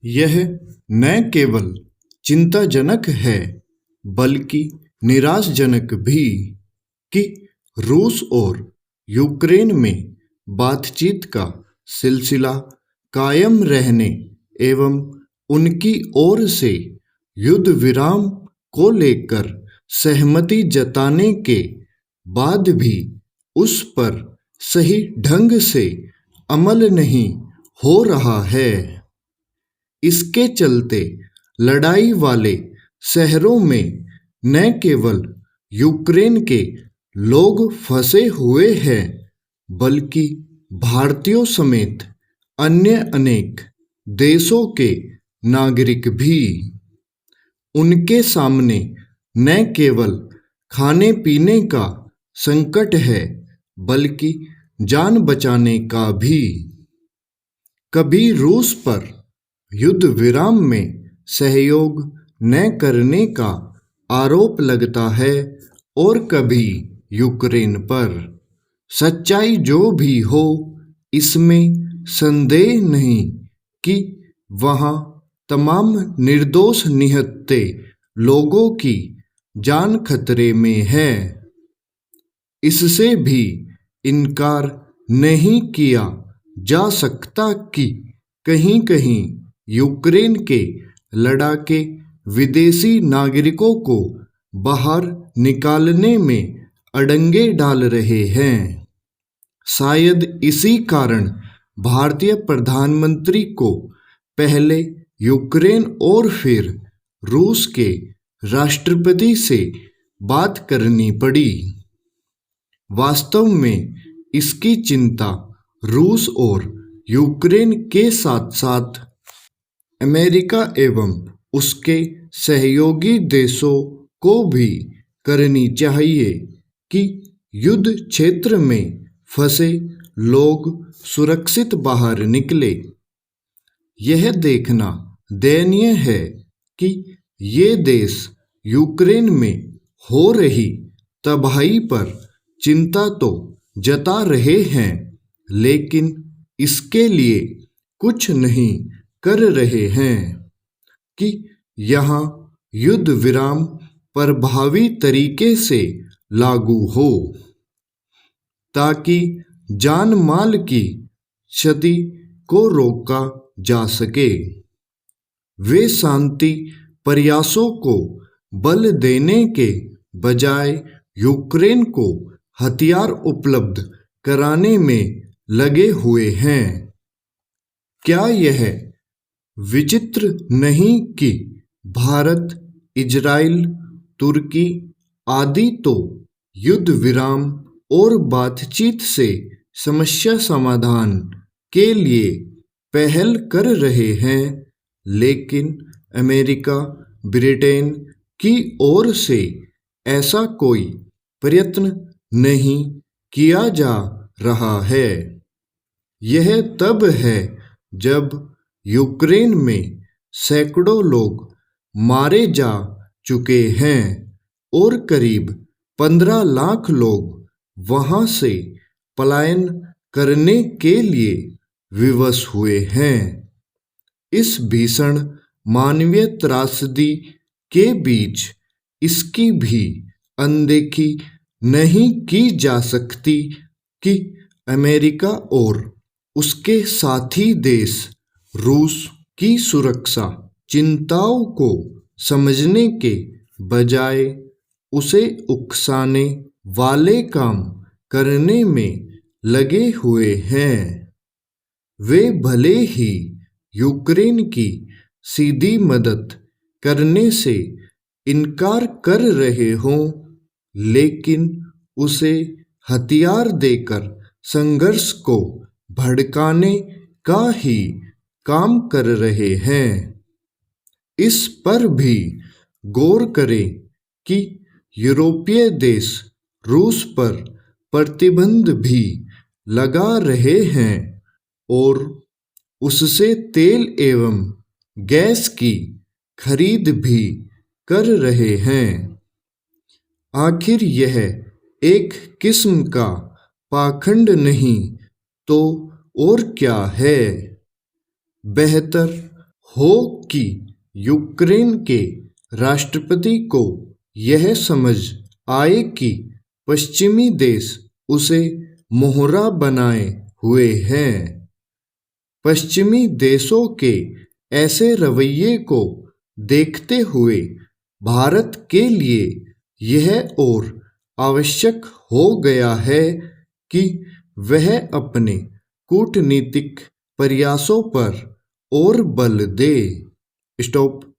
यह न केवल चिंताजनक है बल्कि निराशजनक भी कि रूस और यूक्रेन में बातचीत का सिलसिला कायम रहने एवं उनकी ओर से युद्ध विराम को लेकर सहमति जताने के बाद भी उस पर सही ढंग से अमल नहीं हो रहा है। इसके चलते लड़ाई वाले शहरों में न केवल यूक्रेन के लोग फंसे हुए हैं बल्कि भारतीयों समेत अन्य अनेक देशों के नागरिक भी। उनके सामने न केवल खाने पीने का संकट है बल्कि जान बचाने का भी। कभी रूस पर युद्ध विराम में सहयोग न करने का आरोप लगता है और कभी यूक्रेन पर। सच्चाई जो भी हो, इसमें संदेह नहीं कि वहाँ तमाम निर्दोष निहत्थे लोगों की जान खतरे में है। इससे भी इनकार नहीं किया जा सकता कि कहीं कहीं यूक्रेन के लड़ाके विदेशी नागरिकों को बाहर निकालने में अड़ंगे डाल रहे हैं। शायद इसी कारण भारतीय प्रधानमंत्री को पहले यूक्रेन और फिर रूस के राष्ट्रपति से बात करनी पड़ी। वास्तव में इसकी चिंता रूस और यूक्रेन के साथ साथ अमेरिका एवं उसके सहयोगी देशों को भी करनी चाहिए कि युद्ध क्षेत्र में फंसे लोग सुरक्षित बाहर निकले। यह देखना दयनीय है कि ये देश यूक्रेन में हो रही तबाही पर चिंता तो जता रहे हैं लेकिन इसके लिए कुछ नहीं कर रहे हैं कि यहाँ युद्ध विराम प्रभावी तरीके से लागू हो ताकि जान माल की क्षति को रोका जा सके। वे शांति प्रयासों को बल देने के बजाय यूक्रेन को हथियार उपलब्ध कराने में लगे हुए हैं। क्या यह विचित्र नहीं कि भारत, इजराइल, तुर्की आदि तो युद्ध विराम और बातचीत से समस्या समाधान के लिए पहल कर रहे हैं, लेकिन अमेरिका, ब्रिटेन की ओर से ऐसा कोई प्रयत्न नहीं किया जा रहा है। यह तब है जब यूक्रेन में सैकड़ों लोग मारे जा चुके हैं और करीब 15 लाख लोग वहां से पलायन करने के लिए विवश हुए हैं। इस भीषण मानवीय त्रासदी के बीच इसकी भी अनदेखी नहीं की जा सकती कि अमेरिका और उसके साथी देश रूस की सुरक्षा चिंताओं को समझने के बजाय उसे उकसाने वाले काम करने में लगे हुए हैं। वे भले ही यूक्रेन की सीधी मदद करने से इनकार कर रहे हों, लेकिन उसे हथियार देकर संघर्ष को भड़काने का ही काम कर रहे हैं। इस पर भी गौर करें कि यूरोपीय देश रूस पर प्रतिबंध भी लगा रहे हैं और उससे तेल एवं गैस की खरीद भी कर रहे हैं। आखिर यह एक किस्म का पाखंड नहीं तो और क्या है। बेहतर हो कि यूक्रेन के राष्ट्रपति को यह समझ आए कि पश्चिमी देश उसे मोहरा बनाए हुए हैं। पश्चिमी देशों के ऐसे रवैये को देखते हुए भारत के लिए यह और आवश्यक हो गया है कि वह अपने कूटनीतिक प्रयासों पर और बल दे। स्टॉप।